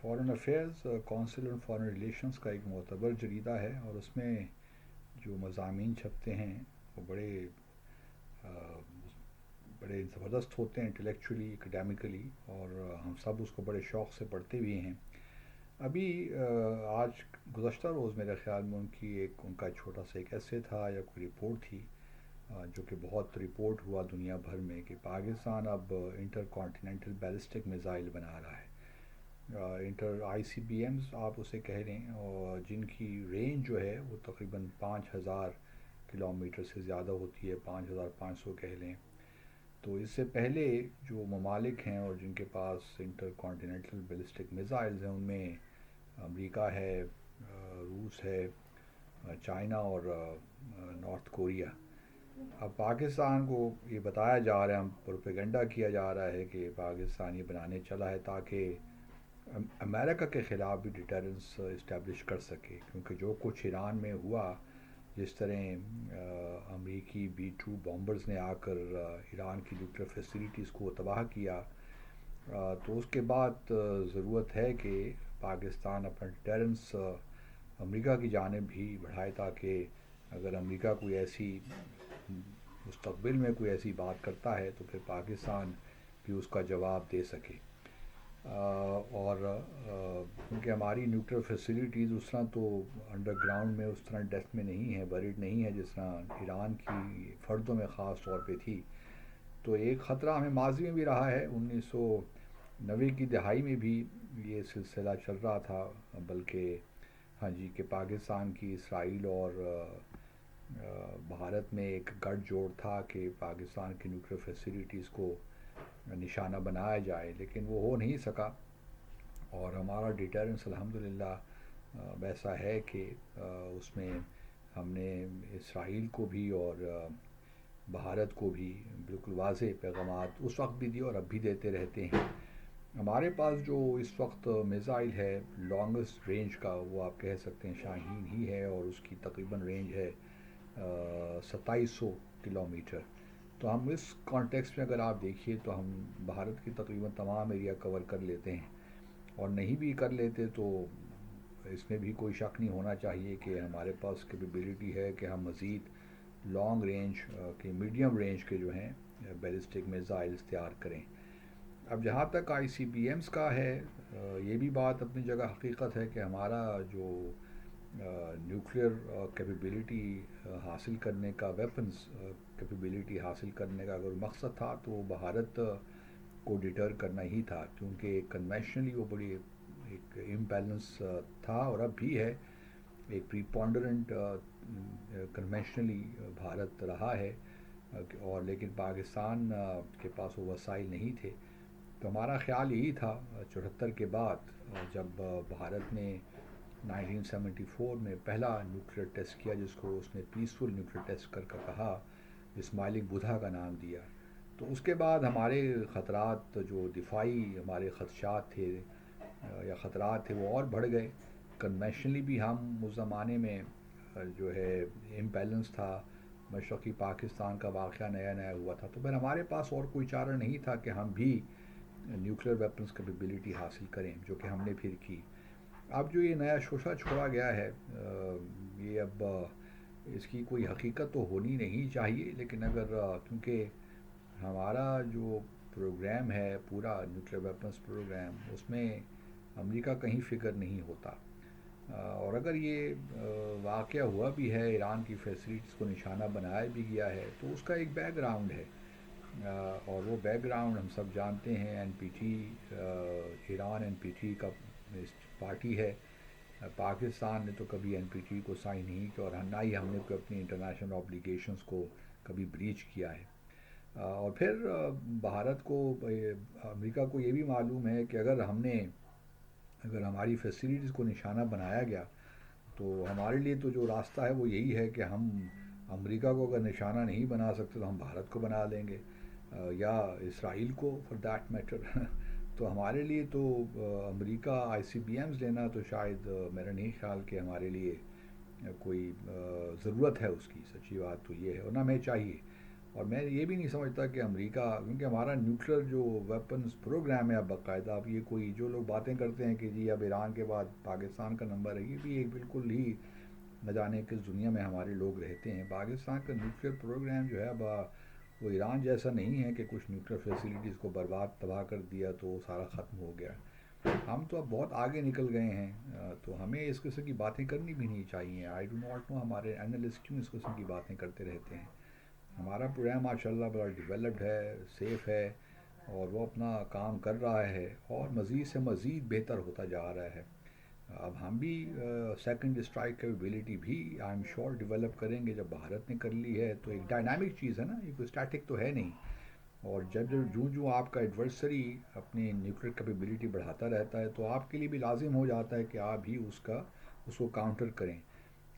Foreign affairs council on foreign relations کا ایک معتبر جریدہ ہے، اور اس میں جو مضامین چھپتے ہیں وہ آ، بڑے زبردست ہوتے ہیں، انٹلیکچولی اکیڈیمیکلی، اور ہم سب اس کو بڑے شوق سے پڑھتے بھی ہیں۔ ابھی آج گزشتہ روز میرے خیال میں ان کا چھوٹا سا ایک ایسے تھا یا کوئی رپورٹ تھی، جو کہ بہت رپورٹ ہوا دنیا بھر میں کہ پاکستان اب انٹر کانٹیننٹل بیلسٹک میزائل بنا رہا ہے۔ Enter I C B Ms آپ اسے کہہ رہے ہیں، اور جن کی رینج جو ہے وہ تقریباً 5,000 کلومیٹر سے زیادہ ہوتی ہے، 5,500 کہہ لیں۔ تو اس سے پہلے جو ممالک ہیں اور جن کے پاس انٹر کانٹیننٹل بیلسٹک میزائلز ہیں، ان میں امریکہ ہے، روس ہے، چائنا اور نارتھ کوریا۔ اب پاکستان کو یہ بتایا جا رہا ہے، ہم پروپیگنڈا کیا جا رہا ہے کہ پاکستان یہ بنانے چلا ہے تاکہ امریکہ کے خلاف بھی ڈیٹرنس اسٹیبلش کر سکے، کیونکہ جو کچھ ایران میں ہوا، جس طرح امریکی B-2 بامبرز نے آ کر ایران کی نیوکلیئر فیسیلیٹیز کو تباہ کیا، تو اس کے بعد ضرورت ہے کہ پاکستان اپنا ڈیٹرنس امریکہ کی جانب بھی بڑھائے، تاکہ اگر امریکہ کوئی ایسی مستقبل میں کوئی ایسی بات کرتا ہے تو پھر پاکستان بھی اس کا جواب دے سکے۔ اور کیونکہ ہماری نیوکلیئر فیسیلیٹیز اس طرح تو انڈر گراؤنڈ میں اس طرح ڈیپتھ میں نہیں ہے، بریڈ نہیں ہے جس طرح ایران کی فردوں میں خاص طور پہ تھی۔ تو ایک خطرہ ہمیں ماضی میں بھی رہا ہے، 1990 کی دہائی میں بھی یہ سلسلہ چل رہا تھا، بلکہ ہاں جی، کہ پاکستان کی اسرائیل اور بھارت میں ایک گٹھ جوڑ تھا کہ پاکستان کی نیوکلیئر فیسیلیٹیز کو نشانہ بنایا جائے، لیکن وہ ہو نہیں سکا، اور ہمارا ڈیٹرنس الحمدللہ ویسا ہے کہ اس میں ہم نے اسرائیل کو بھی اور بھارت کو بھی بالکل واضح پیغامات اس وقت بھی دیے اور اب بھی دیتے رہتے ہیں۔ ہمارے پاس جو اس وقت میزائل ہے لانگسٹ رینج کا، وہ آپ کہہ سکتے ہیں شاہین ہی ہے، اور اس کی تقریباً رینج ہے 2700 کلومیٹر۔ تو ہم اس کانٹیکس میں اگر آپ دیکھیے تو ہم بھارت کی تقریباً تمام ایریا کور کر لیتے ہیں، اور نہیں بھی کر لیتے تو اس میں بھی کوئی شک نہیں ہونا چاہیے کہ ہمارے پاس کیپیبلٹی ہے کہ ہم مزید لانگ رینج کے میڈیم رینج کے جو ہیں بیلسٹک میزائلز تیار کریں۔ اب جہاں تک آئی سی بی ایمز کا ہے، یہ بھی بات اپنی جگہ حقیقت ہے کہ ہمارا جو نیوکلیئر کیپیبلٹی حاصل کرنے کا، ویپنز کیپیبلٹی حاصل کرنے کا اگر مقصد تھا تو وہ بھارت کو ڈیٹر کرنا ہی تھا، کیونکہ کنوینشنلی وہ بڑی ایک امبیلنس تھا اور اب بھی ہے، ایک پریپونڈرنٹ کنوینشنلی بھارت رہا ہے، اور لیکن پاکستان کے پاس وہ وسائل نہیں تھے۔ تو ہمارا خیال یہی تھا 74 کے بعد، جب بھارت نے 1974 میں پہلا نیوکلیئر ٹیسٹ کیا، جس کو اس نے پیسفل نیوکلیئر ٹیسٹ کر کہا، اسماعیلک بدھا کا نام دیا، تو اس کے بعد ہمارے خطرات، جو دفاعی ہمارے خدشات تھے یا خطرات تھے، وہ اور بڑھ گئے۔ کنوینشنلی بھی ہم اس زمانے میں جو ہے امبیلنس تھا، مشرقی پاکستان کا واقعہ نیا نیا ہوا تھا، تو پھر ہمارے پاس اور کوئی چارہ نہیں تھا کہ ہم بھی نیوکلیئر ویپنز کیپیبلٹی حاصل کریں، جو کہ ہم نے پھر کی۔ اب جو یہ نیا شوشہ چھوڑا گیا ہے، یہ اب اس کی کوئی حقیقت تو ہونی نہیں چاہیے، لیکن اگر کیونکہ ہمارا جو پروگرام ہے پورا نیوکلیئر ویپنز پروگرام، اس میں امریکہ کہیں فکر نہیں ہوتا، اور اگر یہ واقعہ ہوا بھی ہے، ایران کی فیسلٹیز کو نشانہ بنایا بھی گیا ہے، تو اس کا ایک بیک گراؤنڈ ہے، اور وہ بیک گراؤنڈ ہم سب جانتے ہیں۔ N P T, Iran N P T کا پارٹی ہے، پاکستان نے تو کبھی این پی ٹی کو سائن نہیں کیا، اور نہ ہی ہم نے کوئی اپنی انٹرنیشنل آبلیگیشنز کو کبھی بریچ کیا ہے۔ اور پھر بھارت کو، امریکہ کو یہ بھی معلوم ہے کہ اگر ہماری فیسیلیٹیز کو نشانہ بنایا گیا تو ہمارے لیے تو جو راستہ ہے وہ یہی ہے کہ ہم امریکہ کو اگر نشانہ نہیں بنا سکتے تو ہم بھارت کو بنا لیں گے، یا اسرائیل کو فار دیٹ میٹر۔ تو ہمارے لیے تو امریکہ آئی سی بی ایمز لینا تو شاید میرا نہیں خیال کہ ہمارے لیے کوئی ضرورت ہے اس کی، سچی بات تو یہ ہے، اور نہ ہمیں چاہیے۔ اور میں یہ بھی نہیں سمجھتا کہ امریکہ، کیونکہ ہمارا نیوکلیر جو ویپنز پروگرام ہے اب باقاعدہ، اب یہ کوئی جو لوگ باتیں کرتے ہیں کہ جی اب ایران کے بعد پاکستان کا نمبر ہے، یہ بھی ایک بالکل ہی نہ جانے کس دنیا میں ہمارے لوگ رہتے ہیں. پاکستان کا نیوکلیر پروگرام جو ہے اب وہ ایران جیسا نہیں ہے کہ کچھ نیوکلیر فیسلٹیز کو برباد تباہ کر دیا تو وہ سارا ختم ہو گیا. ہم تو اب بہت آگے نکل گئے ہیں، تو ہمیں اس قسم کی باتیں کرنی بھی نہیں چاہیے. آئی ڈو ناٹ نو ہمارے اینالسٹ کیوں اس قسم کی باتیں کرتے رہتے ہیں. ہمارا پروگرام ماشاء اللہ بڑا ڈیولپڈ ہے، سیف ہے، اور وہ اپنا کام کر رہا ہے اور مزید سے مزید بہتر ہوتا جا رہا ہے. اب ہم بھی سیکنڈ اسٹرائک کیپیبلٹی بھی آئی ایم شیور ڈیولپ کریں گے. جب بھارت نے کر لی ہے تو ایک ڈائنامک چیز ہے نا، یہ کوئی اسٹیٹک تو ہے نہیں. اور جب جوں آپ کا ایڈورسری اپنی نیوکلیر کیپیبلٹی بڑھاتا رہتا ہے تو آپ کے لیے بھی لازم ہو جاتا ہے کہ آپ بھی اس کو کاؤنٹر کریں.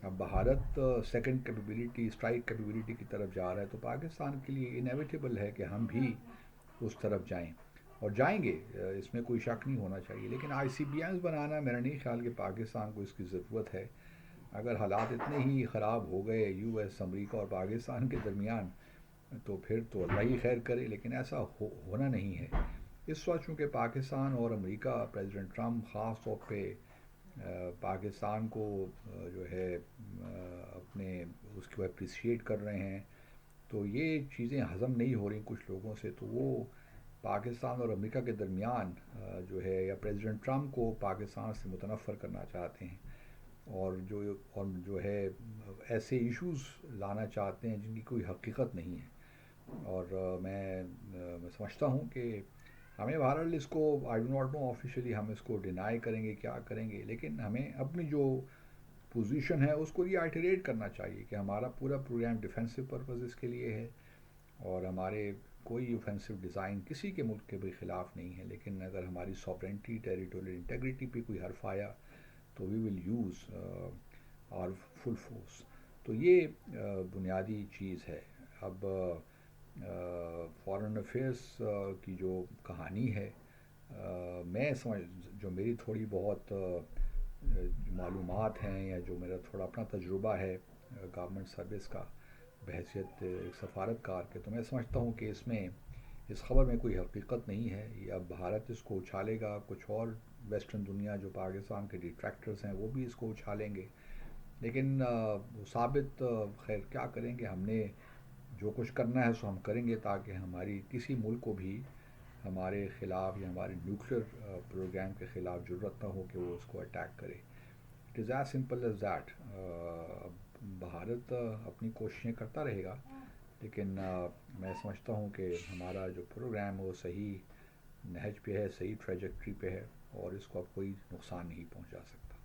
اب Bharat second capability strike capability کی طرف جا رہا ہے تو پاکستان کے لیے انیویٹیبل ہے کہ ہم بھی اس طرف جائیں، اور جائیں گے، اس میں کوئی شک نہیں ہونا چاہیے. لیکن آئی سی بی ایمز بنانا میرا نہیں خیال کہ پاکستان کو اس کی ضرورت ہے. اگر حالات اتنے ہی خراب ہو گئے یو ایس امریکہ اور پاکستان کے درمیان تو پھر تو اللہ ہی خیر کرے، لیکن ایسا ہونا نہیں ہے. اس وقت چونکہ پاکستان اور امریکہ، پریزیڈنٹ ٹرمپ خاص طور پہ پاکستان کو جو ہے اپنے اس کو اپریشیٹ کر رہے ہیں، تو یہ چیزیں ہضم نہیں ہو رہی کچھ لوگوں سے. تو وہ پاکستان اور امریکہ کے درمیان جو ہے، یا پریزیڈنٹ ٹرمپ کو پاکستان سے متنفر کرنا چاہتے ہیں، اور جو ہے ایسے ایشوز لانا چاہتے ہیں جن کی کوئی حقیقت نہیں ہے. اور میں سمجھتا ہوں کہ ہمیں بہرحال اس کو I do not know officially ہم اس کو ڈینائی کریں گے کیا کریں گے، لیکن ہمیں اپنی جو پوزیشن ہے اس کو ری آئٹریٹ کرنا چاہیے کہ ہمارا پورا پروگرام ڈیفینسو پرپزز کے لیے ہے، اور ہمارے کوئی اوفینسو ڈیزائن کسی کے ملک کے بھی خلاف نہیں ہے. لیکن اگر ہماری سوورنٹی، ٹیریٹوریل انٹیگریٹی پہ کوئی حرف آیا تو we will use our full force. تو یہ بنیادی چیز ہے. اب فارن افیئرس کی جو کہانی ہے، میں جو میری تھوڑی بہت معلومات ہیں، یا جو میرا تھوڑا اپنا تجربہ ہے گورنمنٹ سروس کا بحیثیت ایک سفارتکار کے، تو میں سمجھتا ہوں کہ اس خبر میں کوئی حقیقت نہیں ہے. یہ اب بھارت اس کو اچھالے گا، کچھ اور ویسٹرن دنیا جو پاکستان کے ڈیٹریکٹرز ہیں وہ بھی اس کو اچھالیں گے. لیکن ثابت خیر کیا کریں گے، ہم نے جو کچھ کرنا ہے سو ہم کریں گے تاکہ ہماری کسی ملک کو بھی ہمارے خلاف یا ہمارے نیوکلیر پروگرام کے خلاف ضرورت نہ ہو کہ وہ اس کو اٹیک کرے. It is as simple as that. Bharat اپنی کوششیں کرتا رہے گا، لیکن میں سمجھتا ہوں کہ ہمارا جو پروگرام ہے وہ صحیح نہج پہ ہے، صحیح ٹریجیکٹری پہ ہے، اور اس کو اب کوئی نقصان نہیں پہنچا سکتا.